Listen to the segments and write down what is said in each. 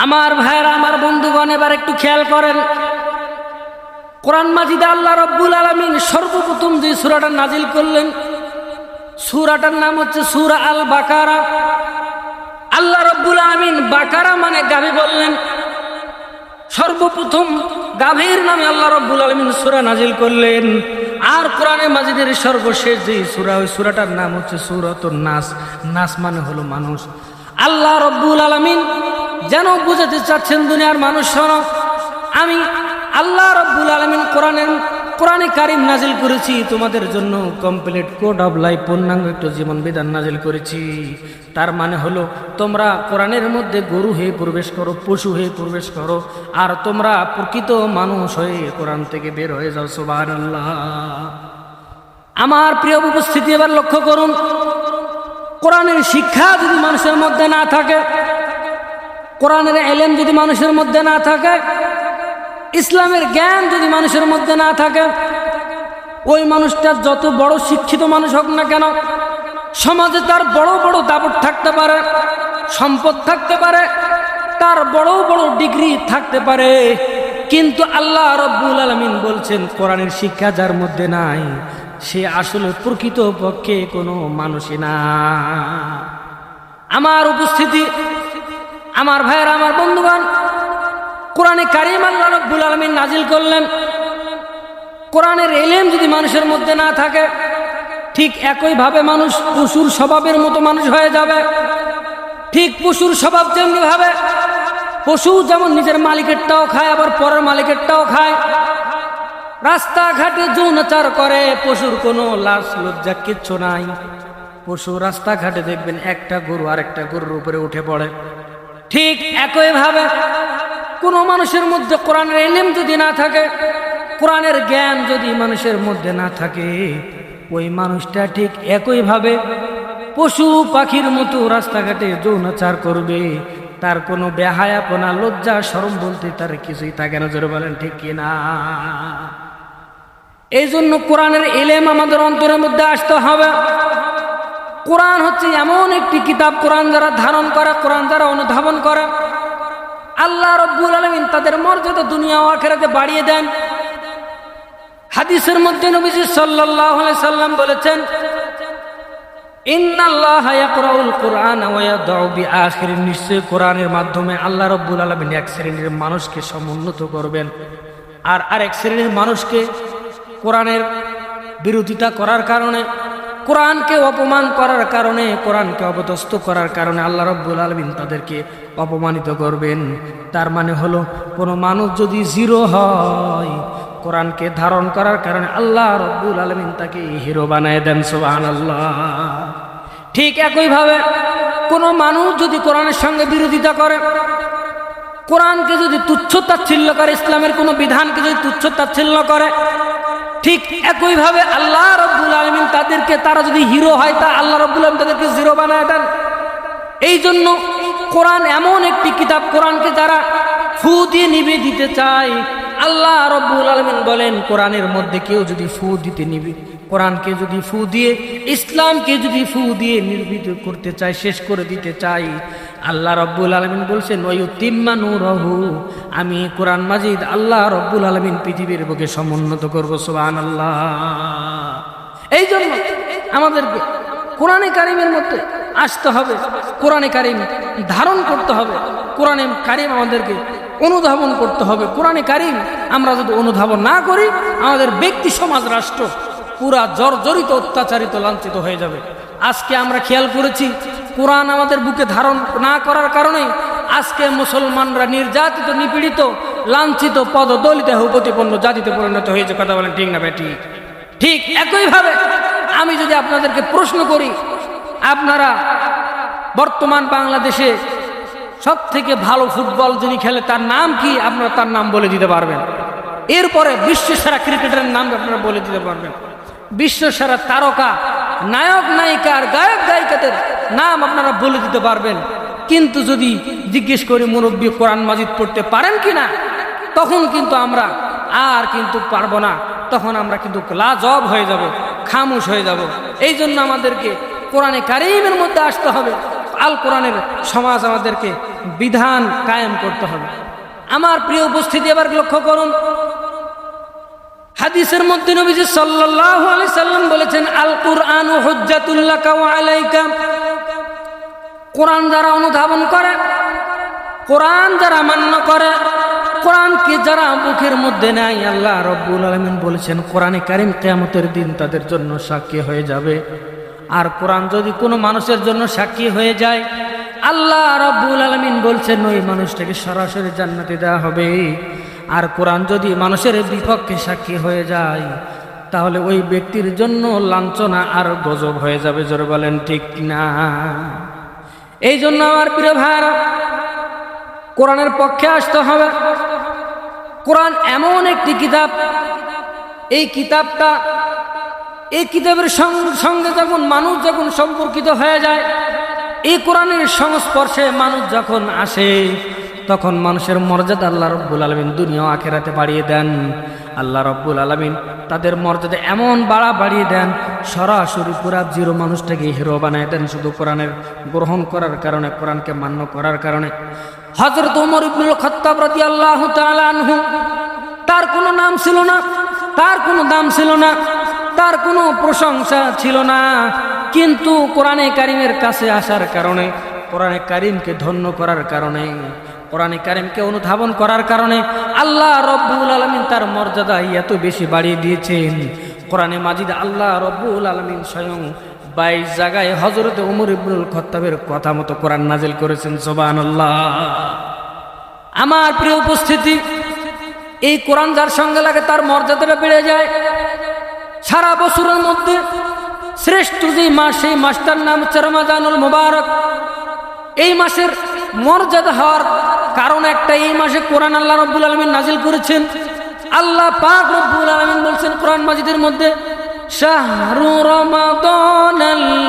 আমার ভাইরা, আমার বন্ধুগণ, এবার একটু খেয়াল করেন। কোরআন মাজিদে আল্লাহ রাব্বুল আলামিন সর্বপ্রথম যে সূরাটা নাজিল করলেন, সূরাটার নাম হচ্ছে সূরা আল বাকারা। আল্লাহ রাব্বুল আলামিন বাকারা মানে গাভী বললেন। সর্বপ্রথম গাভীর নামে আল্লাহ রাব্বুল আলামিন সূরা নাজিল করলেন। আর কোরআনে মাজিদের সর্বশেষ যে সূরা, ওই সূরাটার নাম হচ্ছে সূরাতুন নাস। নাস মানে হলো মানুষ। আল্লাহ রাব্বুল আলামিন যেন বুঝাতে চাচ্ছেন দুনিয়ার মানুষ, শোনো, আমি আল্লাহ রাব্বুল আলামিন কোরআনে কারিম নাজিল করেছি তোমাদের জন্য কমপ্লিট কোড অফ লাইফ, পূর্ণাঙ্গ একটু জীবন বিধান নাজিল করেছি। তার মানে হলো তোমরা কোরআনের মধ্যে গরু হয়ে প্রবেশ করো, পশু হয়ে প্রবেশ করো, আর তোমরা প্রকৃত মানুষ হয়ে কোরআন থেকে বের হয়ে যাও। সুবহানাল্লাহ। আমার প্রিয় উপস্থিতি, এবার লক্ষ্য করুন, কোরআনের শিক্ষা যদি মানুষের মধ্যে না থাকে, কোরআনের ইলম যদি মানুষের মধ্যে না থাকে, ইসলামের জ্ঞান যদি মানুষের মধ্যে না থাকে, ওই মানুষটা যত বড় শিক্ষিত মানুষ হোক না কেন, সমাজে তার বড় বড় দাপট থাকতে পারে, সম্পদ থাকতে পারে, তার বড় বড় ডিগ্রি থাকতে পারে, কিন্তু আল্লাহ রাব্বুল আলামিন বলছেন কোরআনের শিক্ষা যার মধ্যে নাই, সে আসলে প্রকৃত পক্ষে কোনো মানুষই না। আমার উপস্থিতি, আমার ভাইয়েরা, আমার বন্ধুগণ, কোরআনে কারিম আল্লাহ রাব্বুল আলামিন নাজিল করলেন। কোরআনের ইলম যদি মানুষের মধ্যে না থাকে, ঠিক একইভাবে মানুষ পশুর স্বভাবের মতো মানুষ হয়ে যাবে। ঠিক পশুর স্বভাব যেমনি ভাবে, পশু যেমন নিজের মালিকেরটাও খায়, আবার পরের মালিকেরটাও খায়, রাস্তাঘাটে যৌনাচার করে, পশুর কোনো লাজ লজ্জা কিচ্ছু নাই। পশু রাস্তাঘাটে দেখবেন একটা গরু আরেকটা গরুর উপরে উঠে পড়ে। ঠিক একইভাবে কোনো মানুষের মধ্যে কোরআনের ইলম যদি না থাকে, কোরআনের জ্ঞান যদি মানুষের মধ্যে না থাকে, ওই মানুষটা ঠিক একইভাবে পশু পাখির মতো রাস্তাঘাটে যৌনাচার করবে। তার কোনো বেহায়াপনা, লজ্জা, শরম বলতে তার কিছুই থাকে না। জোরে বলেন ঠিক কিনা? এই জন্য কোরআনের ইলম আমাদের অন্তরের মধ্যে আসতে হবে। কোরআন হচ্ছে এমন একটি কিতাব, কোরআন যারা ধারণ করে, কোরআন যারা অনুধাবন করে, আল্লাহ রাব্বুল আলামিন তাদের মর্যাদা দুনিয়া ও আখিরাতে বাড়িয়ে দেন। হাদিসের মধ্যে নবীজি সাল্লাল্লাহু আলাইহি সাল্লাম বলেছেন, ইন্নাল্লাহা ইয়াকরাউল কুরআনা ওয়া ইয়াদউ বিআখিরিন, নিশ্চয় কোরআনের মাধ্যমে আল্লাহ রাব্বুল আলামিন এক শ্রেণীর মানুষকে সমুন্নত করবেন, আর আরেক শ্রেণীর মানুষকে কোরআনের বিরোধিতা করার কারণে, কোরআনকে অপমান করার কারণে, কোরআনকে অপদস্থ করার কারণে আল্লাহ রাব্বুল আলামিন তাদেরকে অপমানিত করবেন। তার মানে হলো, কোনো মানুষ যদি জিরো হয়, কোরআনকে ধারণ করার কারণে আল্লাহ রাব্বুল আলামিন তাকে হিরো বানায় দেন। সুবহানাল্লাহ। ঠিক একইভাবে কোনো মানুষ যদি কোরআনের সঙ্গে বিরোধিতা করে, কোরআনকে যদি তুচ্ছ তাচ্ছিল্য করে, ইসলামের কোনো বিধানকে যদি তুচ্ছ তাচ্ছিল্য করে, ঠিক একইভাবে আল্লাহ রাব্বুল আলামিন তাদেরকে, তারা যদি হিরো হয়, তা আল্লাহ রাব্বুল আলামিন তাদেরকে জিরো বানায় দেন। এই জন্য কোরআন এমন একটি কিতাব, কোরআনকে যারা ফু দিয়ে নিভে দিতে চায়, আল্লাহ রাব্বুল আলামিন বলেন, কোরআনের মধ্যে কেউ যদি ফু দিতে নিবে, কোরআনকে যদি ফু দিয়ে, ইসলামকে যদি ফু দিয়ে নির্বিত করতে চায়, শেষ করে দিতে চাই, আল্লাহ রাব্বুল আলামিন বলছেন ওয়ায়ুতিম্মা নূরহু, আমি কোরআন মাজিদ আল্লাহ রাব্বুল আলামিন পৃথিবীর বুকে সমুন্নত করব। সুবহানাল্লাহ। এই জন্য আমাদেরকে কোরআনে কারিমের মধ্যে আসতে হবে, কোরআনে কারিম ধারণ করতে হবে, কোরআনে কারিম আমাদেরকে অনুধাবন করতে হবে। কোরআনে কারিম আমরা যদি অনুধাবন না করি, আমাদের ব্যক্তি, সমাজ, রাষ্ট্র পুরা জর্জরিত, অত্যাচারিত, লাঞ্ছিত হয়ে যাবে। আজকে আমরা খেয়াল করেছি, কোরআন আমাদের বুকে ধারণ না করার কারণে আজকে মুসলমানরা নির্যাতিত, নিপীড়িত, লাঞ্ছিত, পদদলিত, প্রতিপন্ন জাতিতে পরিণত হয়েছে। কথা বলেন ঠিক না বেটি? ঠিক একইভাবে আমি যদি আপনাদেরকে প্রশ্ন করি, আপনারা বর্তমান বাংলাদেশে সব থেকে ভালো ফুটবল যিনি খেলে তার নাম কি? আপনারা তার নাম বলে দিতে পারবেন। এরপরে বিশ্বসেরা ক্রিকেটারের নাম আপনারা বলে দিতে পারবেন। বিশ্বসেরা তারকা, নায়ক, নায়িকা আর গায়ক, গায়িকাদের নাম আপনারা বলে দিতে পারবেন। কিন্তু যদি জিজ্ঞেস করি মুরব্বী কোরআন মাজিদ পড়তে পারেন কিনা, তখন কিন্তু আমরা আর কিন্তু পারবো না, তখন আমরা কিন্তু লাজবাব হয়ে যাব, খামোশ হয়ে যাব। এই জন্য আমাদেরকে কোরআনে কারিমের মধ্যে আসতে হবে। আল কোরআনের সমাজ আমাদেরকে বিধান কায়েম করতে হবে। আমার প্রিয় উপস্থিতি, এবার লক্ষ্য করুন, হাদিসের মধ্যে নবীজি সাল্লাল্লাহু আলাইহি সাল্লাম বলেছেন, আল কুরআনু হুজ্জাতুল লাকা ওয়া আলাইকা। কোরআন যারা অনুধাবন করে, কোরআন যারা মান্য করে, কোরআনকে যারা বুকের মধ্যে নেয়, আল্লাহ রাব্বুল আলামিন বলেছেন কোরআনে কারীম কিয়ামতের দিন তাদের জন্য সাক্ষী হয়ে যাবে। আর কোরআন যদি কোনো মানুষের জন্য সাক্ষী হয়ে যায়, আল্লাহ রাব্বুল আলামিন বলছেন ওই মানুষটাকে সরাসরি জান্নাতে দেওয়া হবে। আর কোরআন যদি মানুষের বিপক্ষে সাক্ষী হয়ে যায়, তাহলে ওই ব্যক্তির জন্য লাঞ্ছনা আর গজব হয়ে যাবে। জোরে বলেন ঠিক না? এই জন্য আমার প্রিয় ভাইরা, কোরআনের পক্ষে আসতে হবে। কোরআন এমন একটি কিতাব, এই কিতাবের সঙ্গে মানুষ যখন সম্পর্কিত হয়ে যায়, এই কোরআনের সংস্পর্শে মানুষ যখন আসে, তখন মানুষের মর্যাদা আল্লাহ রাব্বুল আলামিন দুনিয়া ও আখিরাতে বাড়িয়ে দেন। আল্লাহ রাব্বুল আলামিন তাদের মর্যাদা এমন বাড়িয়ে দেন, সরাসরি পুরা জিরো মানুষটাকে হিরো বানায় দেন শুধু কোরআনের গ্রহণ করার কারণে, কোরআনকে মান্য করার কারণে। হযরত ওমর ইবনুল খাত্তাব রাদিয়াল্লাহু তাআলা আনহু, তার কোনো নাম ছিল না, তার কোনো দাম ছিল না, তার কোনো প্রশংসা ছিল না, কিন্তু কোরআনে কারীমের কাছে আসার কারণে, কোরআনে কারীমকে ধন্য করার কারণে, কোরআনে কারীমকে অনুধাবন করার কারণে আল্লাহ রাব্বুল আলামিন তার মর্যাদা এত বেশি বাড়িয়ে দিয়েছেন। কোরআনে মাজিদ আল্লাহ রাব্বুল আলামিন স্বয়ং 22 জায়গায় হযরত ওমর ইবনুল খাত্তাবের কথা মতো কোরআন নাজিল করেছেন। সুবহানাল্লাহ। আমার প্রিয় উপস্থিতি, এই কোরআন যার সঙ্গে লাগে তার মর্যাদাটা বেড়ে যায়। সারা বছরের মধ্যে শ্রেষ্ঠ যে মাস, সেই মাসটার নাম হচ্ছে রমাদানুল মুবারক। এই মাসের মর্যাদা হওয়ার কারণ একটা, এই মাসে কোরআন আল্লাহ রাব্বুল আলামিন নাজিল করেছেন। আল্লাহ পাক রব্বুল আলামিন বলছেন কোরআন মাজিদের মধ্যে, শাহরু রমাদানাল্লাযী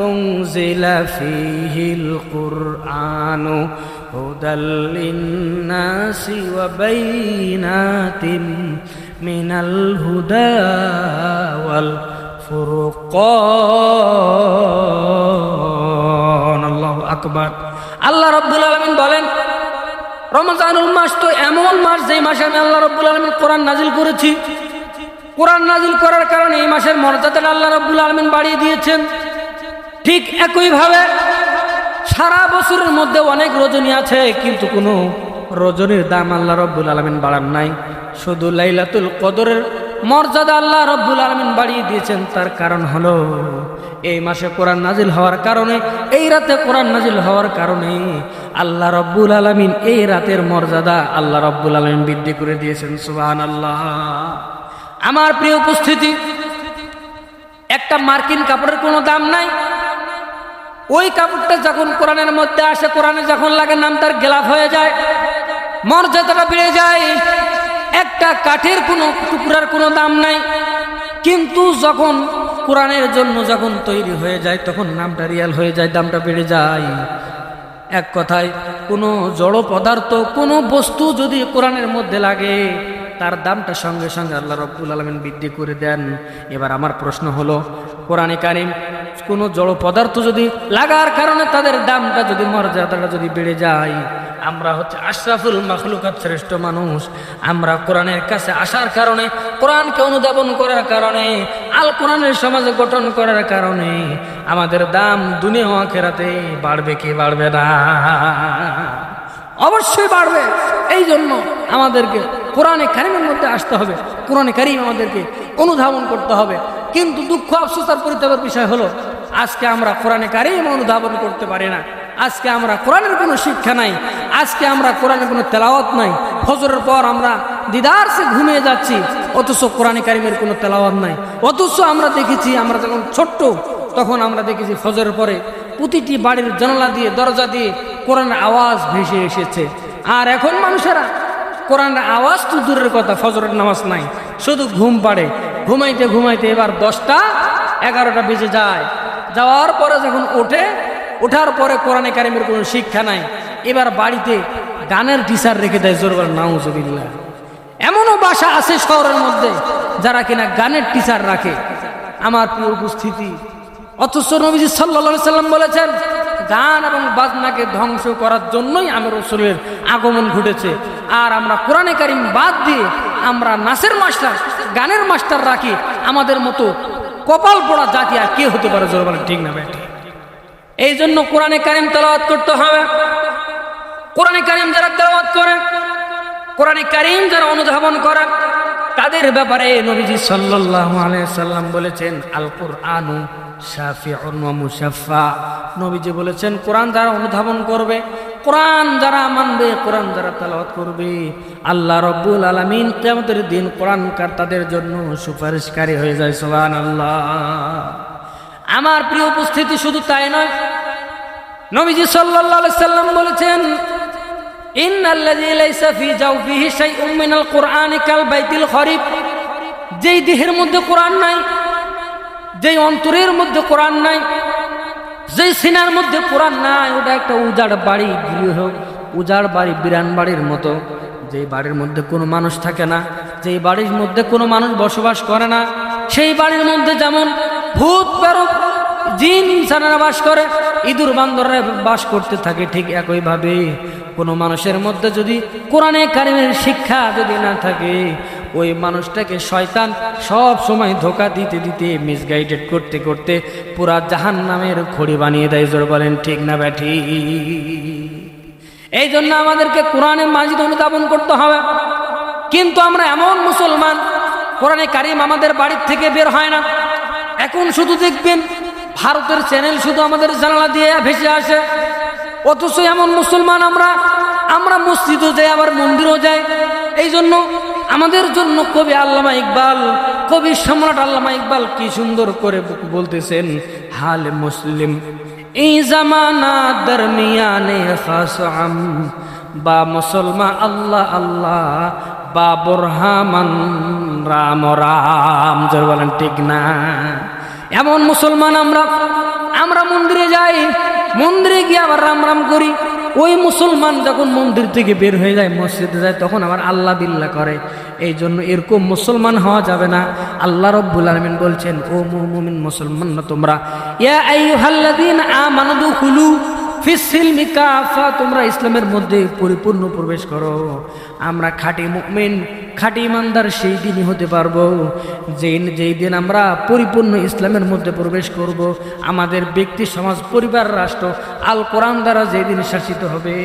উনজিলা ফীহিল কুরআনু হুদাল লিন্নাসি ওয়া বাইনাতিম মিনাল হুদা ওয়াল ফুরকান। আল্লাহু আকবার। আল্লাহ রাব্বুল আলামিন বলেন, রমজানুল মাস তো এমন মাস, যে মাসে আমি আল্লাহ রাব্বুল আলামিন কোরআন নাজিল করেছি। কোরআন নাজিল করার কারণে এই মাসের মর্যাদাটা আল্লাহ রাব্বুল আলামিন বাড়িয়ে দিয়েছেন। ঠিক একইভাবে সারা বছরের মধ্যে অনেক রজনী আছে, কিন্তু কোনো রজনীর দাম আল্লাহ রাব্বুল আলামিন বাড়ান নাই। শুধু লাইলাতুল কদরের মর্যাদা আল্লাহ রাব্বুল আলামিন বাড়িয়ে দিয়েছেন। তার কারণ হলো এই মাসে কোরআন নাজিল হওয়ার কারণে, এই রাতে কোরআন নাজিল হওয়ার কারণে আল্লাহ রাব্বুল আলামিন এই রাতের মর্যাদা আল্লাহ রাব্বুল আলামিন বৃদ্ধি করে দিয়েছেন। সুবহানাল্লাহ। আমার প্রিয় উপস্থিতি, একটা মার্কিন কাপড়ের কোনো দাম নাই। ওই কাপড়টা যখন কোরআনের মধ্যে আসে, কোরআনে যখন লাগে, নাম তার গেলাফ হয়ে যায়, মর্যাদাটা বেড়ে যায়। একটা কাঠের কোনো টুকরার কোনো দাম নাই, কিন্তু যখন কোরআনের জন্য যখন তৈরি হয়ে যায়, তখন নামটা রিয়াল হয়ে যায়, দামটা বেড়ে যায়। এক কথায়, কোনো জড় পদার্থ, কোনো বস্তু যদি কোরআনের মধ্যে লাগে, তার দামটা সঙ্গে সঙ্গে আল্লাহ রাব্বুল আলামিন বৃদ্ধি করে দেন। এবার আমার প্রশ্ন হলো, কোরআনে কারীম কোনো জড় পদার্থ যদি লাগার কারণে তাদের দামটা যদি, মর্যাদাটা যদি বেড়ে যায়, আমরা হচ্ছে আশরাফুল মাখলুকাত, শ্রেষ্ঠ মানুষ, আমরা কোরআনের কাছে আসার কারণে, কোরআনকে অনুধাবন করার কারণে, আল কোরআনের সমাজে গঠন করার কারণে আমাদের দাম দুনিয়া ও আখিরাতে বাড়বে কি বাড়বে না? অবশ্যই বাড়বে। এই জন্য আমাদেরকে কোরআনে কারীমের মধ্যে আসতে হবে, কোরআনে কারীম আমাদেরকে অনুধাবন করতে হবে। কিন্তু দুঃখ, আফসোস আর পরিতাপের বিষয় হলো, আজকে আমরা কোরআনে কারীম অনুধাবন করতে পারি না। আজকে আমরা কোরআনের কোনো শিক্ষা নাই, আজকে আমরা কোরআনের কোনো তেলাওয়াত নাই। ফজরের পর আমরা দিদার সে ঘুমিয়ে যাচ্ছি, অথচ কোরআনে কারীমের কোনো তেলাওয়াত নাই। অথচ আমরা দেখেছি, আমরা যখন ছোট্ট তখন আমরা দেখেছি ফজরের পরে প্রতিটি বাড়ির জানালা দিয়ে, দরজা দিয়ে কোরআনের আওয়াজ ভেসে এসেছে। আর এখন মানুষেরা কোরআনের আওয়াজ তো দূরের কথা, ফজরের নামাজ নাই, শুধু ঘুম পাড়ে। ঘুমাইতে ঘুমাইতে এবার 10টা 11টা বেজে যায়। যাওয়ার পরে যখন ওঠার পরে কোরআনে কারীমের কোনো শিক্ষা নাই। এবার বাড়িতে গানের টিচার রেখে দেয়। জোর বলেন নাউজুবিল্লাহ। এমনও বাসা আছে শহরের মধ্যে যারা কিনা গানের টিচার রাখে। আমার প্রিয় উপস্থিতি, অথচ নবীজি সাল্লাল্লাহু আলাইহি সাল্লাম বলেছেন, গান এবং বাজনাকে ধ্বংস করার জন্যই আমার রাসূলের আগমন ঘটেছে। আর আমরা কোরআনে কারিম বাদ দিয়ে আমরা নাচের মাস্টার, গানের মাস্টার রাখি, আমাদের মতো কপাল পোড়া জাতি আর কে হতে পারে? জোরে বলেন ঠিক না বেঠিক? এই জন্য কোরআনে কারিম তেলাওয়াত করতে হবে। কোরআনে কারিম যারা তেলাওয়াত করে, কোরআনে কারিম যারা অনুধাবন করে, তাদের ব্যাপারে নবীজি সাল্লাল্লাহু আলাইহি সাল্লাম বলেছেন, আল কুরআনু শাফিউন ওয়া মুশাফফা। নবীজি বলেছেন, কোরআন যারা অনুধাবন করবে, কোরআন যারা মানবে, কোরআন যারা তেলাওয়াত করবে, আল্লাহ রাব্বুল আলামিন কিয়ামতের দিন কোরআনকার তাদের জন্য সুপারিশকারী হয়ে যায়। সুবহানাল্লাহ। আমার প্রিয় উপস্থিতি, শুধু তাই নয়, নবীজি সাল্লাল্লাহু আলাইহি সাল্লাম বলেছেন, ইন্নাল্লাযী লাইসা ফী জাওফিহি শাইউম মিনাল কুরআনি কাল বাইতিল খরিব। যেই দেহের মধ্যে কোরআন নাই, যেই অন্তরের মধ্যে কোরআন নাই, যেই সিনার মধ্যে কোরআন নাই, ওটা একটা উজাড় বাড়ি, গৃহ উজাড় বাড়ি, বিরান বাড়ির মতো। যেই বাড়ির মধ্যে কোনো মানুষ থাকে না, যেই বাড়ির মধ্যে কোনো মানুষ বসবাস করে না, সেই বাড়ির মধ্যে যেমন ভূত প্রেরক জিন ইনসানেরা বাস করে, ইঁদুর বান্দররা বাস করতে থাকে, ঠিক একইভাবে কোনো মানুষের মধ্যে যদি কোরআনে কারিমের শিক্ষা যদি না থাকে, ওই মানুষটাকে শয়তান সব সময় ধোঁকা দিতে দিতে মিসগাইডেড করতে করতে পুরা জাহান্নামের খড়ি বানিয়ে দেয়। জোর বলেন ঠিক না ব্যাঠি? এই জন্য আমাদেরকে কোরআনে মাজিদ অনুধাবন করতে হবে। কিন্তু আমরা এমন মুসলমান, কোরআনে কারিম আমাদের বাড়ির থেকে বের হয় না। এখন শুধু দেখবেন ভারতের চ্যানেল শুধু আমাদের জানালা দিয়ে ভেসে আসে, অথচ এমন মুসলমান আমরা মসজিদও যাই, আবার মন্দিরও যাই। এই জন্য আমাদের জন্য কবি আল্লামা ইকবাল, কবি সম্রাট আল্লামা ইকবাল কি সুন্দর করে বলতেছেন, হাল মুসলিম এই জামানা দরমিয়ানে খাসআম, বা মুসলমান আল্লাহ আল্লাহ, বা বুরহামান রাম রাম। জোর বলেন ঠিক না? এমন মুসলমান আমরা মন্দিরে যাই, মন্দিরে গিয়ে আবার রাম রাম করি। ওই মুসলমান যখন মন্দির থেকে বের হয়ে যায়, মসজিদে যায়, তখন আবার আল্লাহ বিল্লাহ করে। এই জন্য এরকম মুসলমান হওয়া যাবে না। আল্লাহ রাব্বুল আলামিন বলছেন, ও মুমিন মুসলমান না তোমরা, ইয়া আইয়ুহাল্লাযীনা আমানু দুখুলু ফিস সিলমি কাফা, তোমরা ইসলামের মধ্যে পরিপূর্ণ প্রবেশ করো। আমরা খাঁটি মুমিন, খাঁটি ইমানদার সেই দিনই হতে পারবো যেই দিন আমরা পরিপূর্ণ ইসলামের মধ্যে প্রবেশ করব। আমাদের ব্যক্তি, সমাজ, পরিবার, রাষ্ট্র আল কোরআন দ্বারা যেই দিন শাসিত হবে,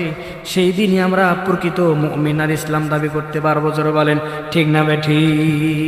সেই দিনই আমরা প্রকৃত মুমিন আর ইসলাম দাবি করতে পারবো। জোরে বলেন ঠিক না বেঠিক?